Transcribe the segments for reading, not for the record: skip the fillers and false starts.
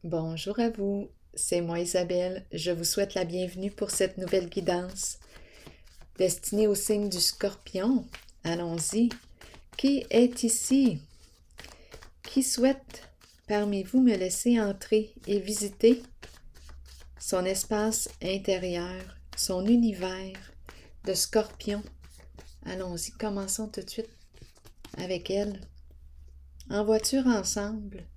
Bonjour à vous, c'est moi Isabelle. Je vous souhaite la bienvenue pour cette nouvelle guidance destinée au signe du Scorpion. Allons-y. Qui est ici? Qui souhaite parmi vous me laisser entrer et visiter son espace intérieur, son univers de Scorpion? Allons-y, commençons tout de suite avec elle. En voiture ensemble.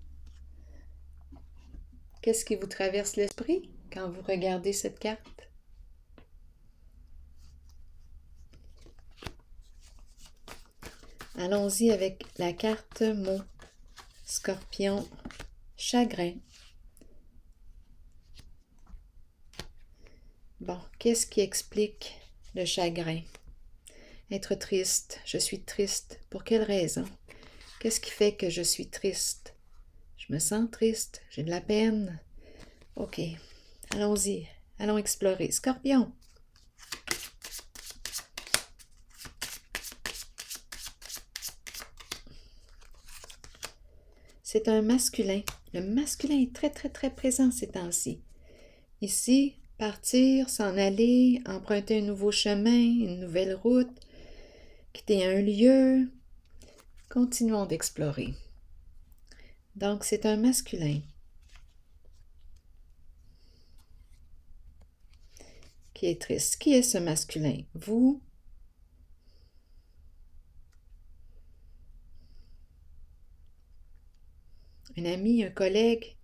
Qu'est-ce qui vous traverse l'esprit quand vous regardez cette carte? Allons-y avec la carte mot. Scorpion, chagrin. Bon, qu'est-ce qui explique le chagrin? Être triste, je suis triste. Pour quelle raison? Qu'est-ce qui fait que je suis triste? Je me sens triste, j'ai de la peine. Ok, allons-y, allons explorer. Scorpion. C'est un masculin. Le masculin est très, très, très présent ces temps-ci. Ici, partir, s'en aller, emprunter un nouveau chemin, une nouvelle route, quitter un lieu. Continuons d'explorer. Donc, c'est un masculin qui est triste. Qui est ce masculin? Vous? Un ami, un collègue,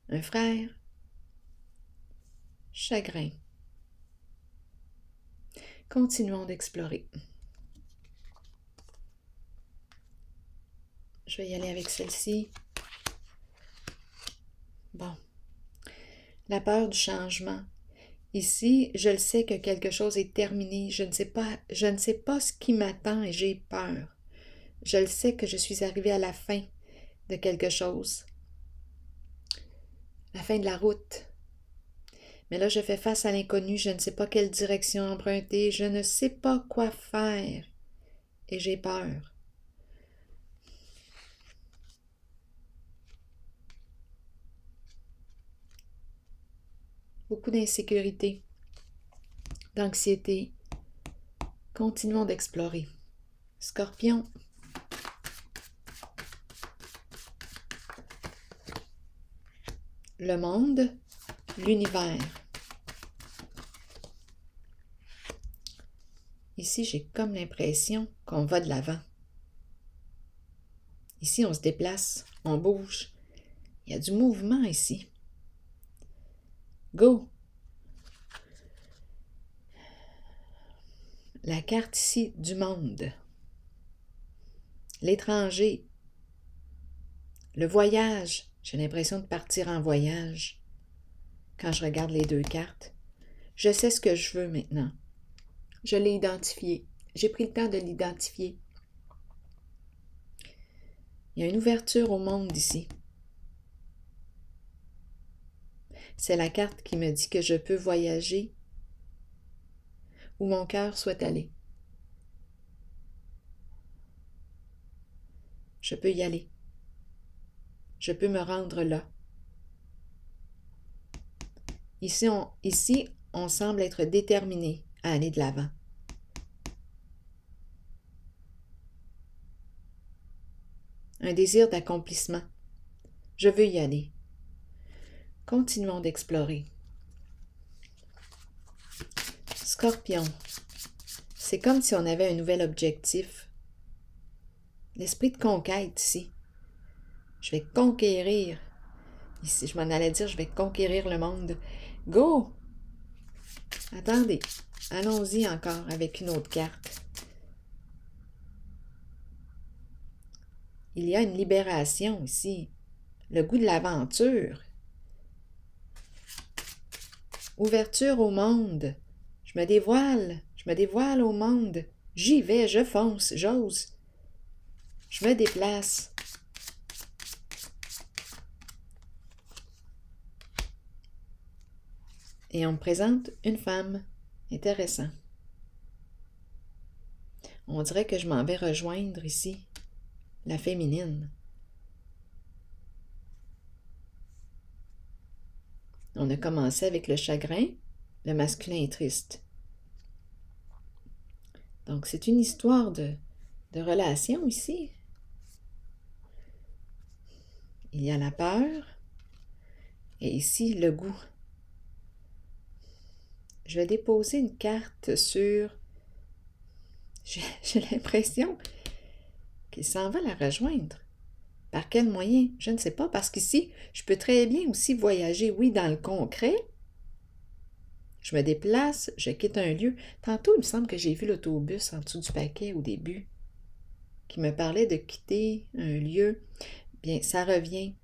un frère? Chagrin. Continuons d'explorer. Je vais y aller avec celle-ci. Bon. La peur du changement. Ici, je le sais que quelque chose est terminé. Je ne sais pas ce qui m'attend et j'ai peur. Je le sais que je suis arrivée à la fin de quelque chose. La fin de la route. Mais là, je fais face à l'inconnu. Je ne sais pas quelle direction emprunter. Je ne sais pas quoi faire. Et j'ai peur. Beaucoup d'insécurité, d'anxiété. Continuons d'explorer. Scorpion. Le monde, l'univers. Ici, j'ai comme l'impression qu'on va de l'avant. Ici, on se déplace, on bouge. Il y a du mouvement ici. Go! La carte ici du monde. L'étranger. Le voyage. J'ai l'impression de partir en voyage quand je regarde les deux cartes. Je sais ce que je veux maintenant. Je l'ai identifié. J'ai pris le temps de l'identifier. Il y a une ouverture au monde ici. C'est la carte qui me dit que je peux voyager où mon cœur souhaite aller. Je peux y aller. Je peux me rendre là. Ici, on semble être déterminé à aller de l'avant. Un désir d'accomplissement. Je veux y aller. Continuons d'explorer. Scorpion. C'est comme si on avait un nouvel objectif. L'esprit de conquête ici. Je vais conquérir. Ici, je m'en allais dire, je vais conquérir le monde. Go! Attendez, allons-y encore avec une autre carte. Il y a une libération ici. Le goût de l'aventure. Ouverture au monde. Je me dévoile au monde. J'y vais, je fonce, j'ose. Je me déplace. Et on me présente une femme. Intéressant. On dirait que je m'en vais rejoindre ici la féminine. On a commencé avec le chagrin, le masculin est triste. Donc, c'est une histoire de relation ici. Il y a la peur et ici le goût. Je vais déposer une carte sur... J'ai l'impression qu'il s'en va la rejoindre. Par quel moyen? Je ne sais pas, parce qu'ici, je peux très bien aussi voyager, oui, dans le concret. Je me déplace, je quitte un lieu. Tantôt, il me semble que j'ai vu l'autobus en dessous du paquet au début, qui me parlait de quitter un lieu. Bien, ça revient.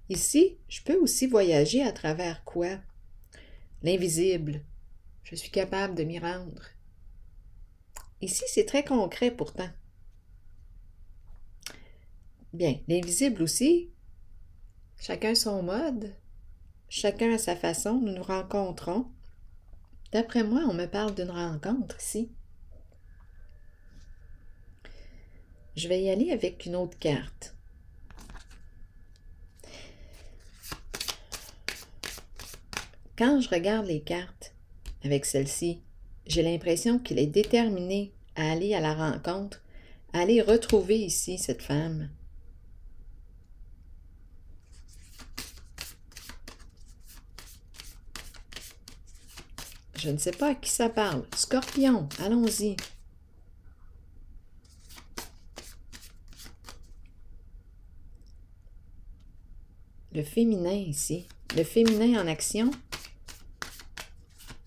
Ici, je peux aussi voyager à travers quoi? L'invisible. Je suis capable de m'y rendre. Ici, c'est très concret pourtant. Bien, l'invisible aussi, chacun son mode, chacun à sa façon, nous nous rencontrons. D'après moi, on me parle d'une rencontre ici. Je vais y aller avec une autre carte. Quand je regarde les cartes avec celle-ci, j'ai l'impression qu'il est déterminé à aller à la rencontre, à aller retrouver ici cette femme. Je ne sais pas à qui ça parle. Scorpion, allons-y. Le féminin ici. Le féminin en action.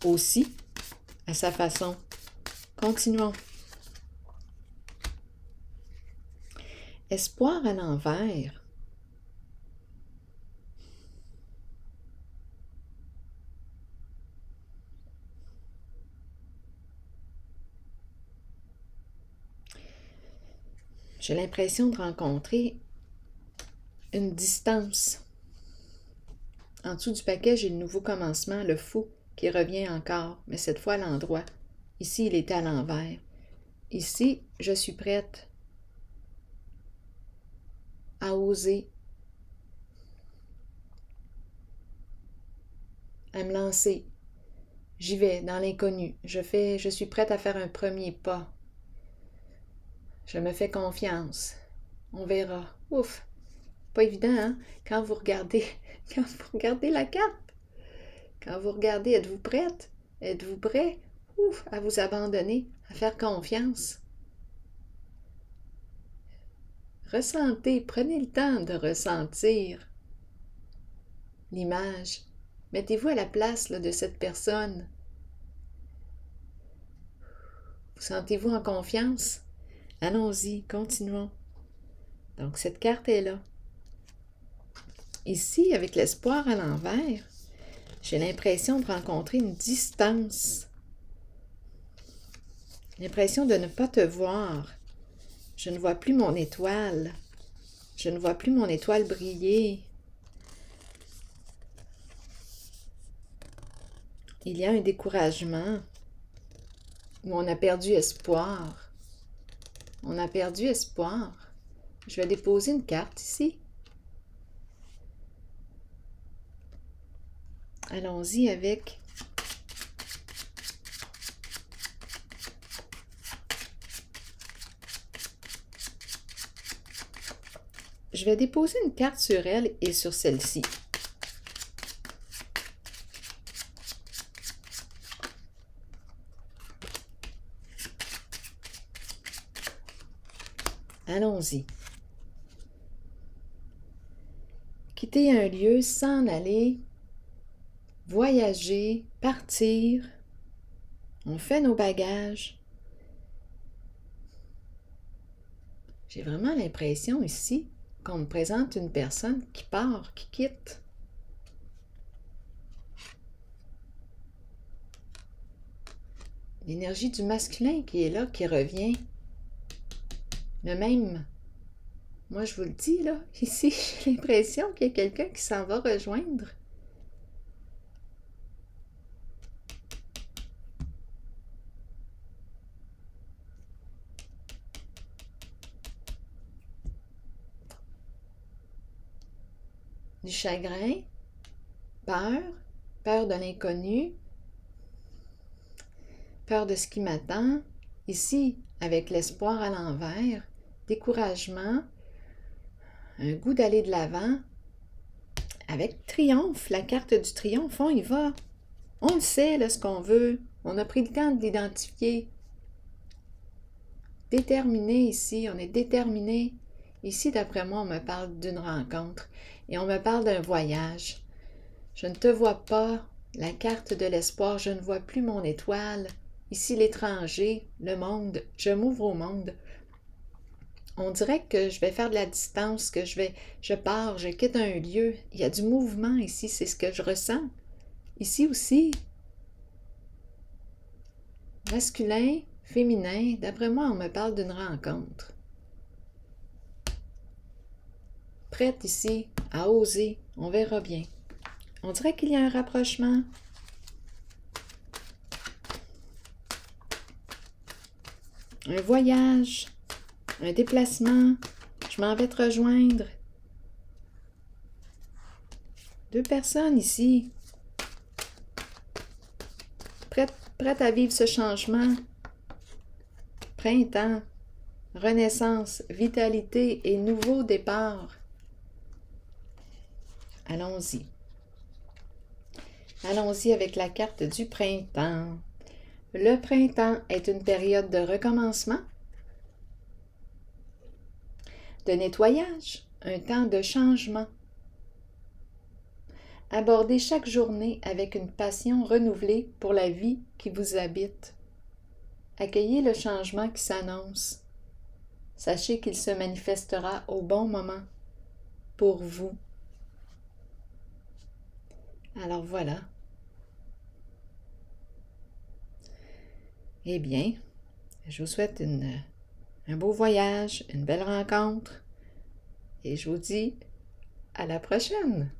Aussi, à sa façon. Continuons. Espoir à l'envers. J'ai l'impression de rencontrer une distance. En dessous du paquet, j'ai le nouveau commencement, le fou, qui revient encore, mais cette fois à l'endroit. Ici, il est à l'envers. Ici, je suis prête à oser, à me lancer. J'y vais dans l'inconnu. Je suis prête à faire un premier pas. Je me fais confiance. On verra. Ouf! Pas évident, hein? Quand vous regardez la carte, quand vous regardez, êtes-vous prête? Êtes-vous prêt? Ouf! À vous abandonner, à faire confiance. Ressentez, prenez le temps de ressentir l'image. Mettez-vous à la place là, de cette personne. Vous sentez-vous en confiance? Allons-y, continuons. Donc, cette carte est là. Ici, avec l'espoir à l'envers, j'ai l'impression de rencontrer une distance. L'impression de ne pas te voir. Je ne vois plus mon étoile. Je ne vois plus mon étoile briller. Il y a un découragement où on a perdu espoir. On a perdu espoir. Je vais déposer une carte ici. Allons-y avec je vais déposer une carte sur elle et sur celle-ci. Allons-y. Quitter un lieu, s'en aller, voyager, partir. On fait nos bagages. J'ai vraiment l'impression ici qu'on me présente une personne qui part, qui quitte. L'énergie du masculin qui est là, qui revient. Le même, moi je vous le dis là, ici j'ai l'impression qu'il y a quelqu'un qui s'en va rejoindre. Du chagrin, peur, peur de l'inconnu, peur de ce qui m'attend. Ici, avec l'espoir à l'envers, découragement, un goût d'aller de l'avant. Avec triomphe, la carte du triomphe, on y va. On le sait, là, ce qu'on veut. On a pris le temps de l'identifier. Déterminé ici, on est déterminé. Ici, d'après moi, on me parle d'une rencontre et on me parle d'un voyage. Je ne te vois pas, la carte de l'espoir, je ne vois plus mon étoile. Ici, l'étranger, le monde, je m'ouvre au monde. On dirait que je vais faire de la distance, que je pars, je quitte un lieu. Il y a du mouvement ici, c'est ce que je ressens. Ici aussi, masculin, féminin, d'après moi, on me parle d'une rencontre. Prête ici à oser, on verra bien. On dirait qu'il y a un rapprochement. Un voyage, un déplacement, je m'en vais te rejoindre. Deux personnes ici, prêtes à vivre ce changement. Printemps, renaissance, vitalité et nouveau départ. Allons-y. Allons-y avec la carte du printemps. Le printemps est une période de recommencement, de nettoyage, un temps de changement. Abordez chaque journée avec une passion renouvelée pour la vie qui vous habite. Accueillez le changement qui s'annonce. Sachez qu'il se manifestera au bon moment pour vous. Alors voilà. Eh bien, je vous souhaite un beau voyage, une belle rencontre et je vous dis à la prochaine.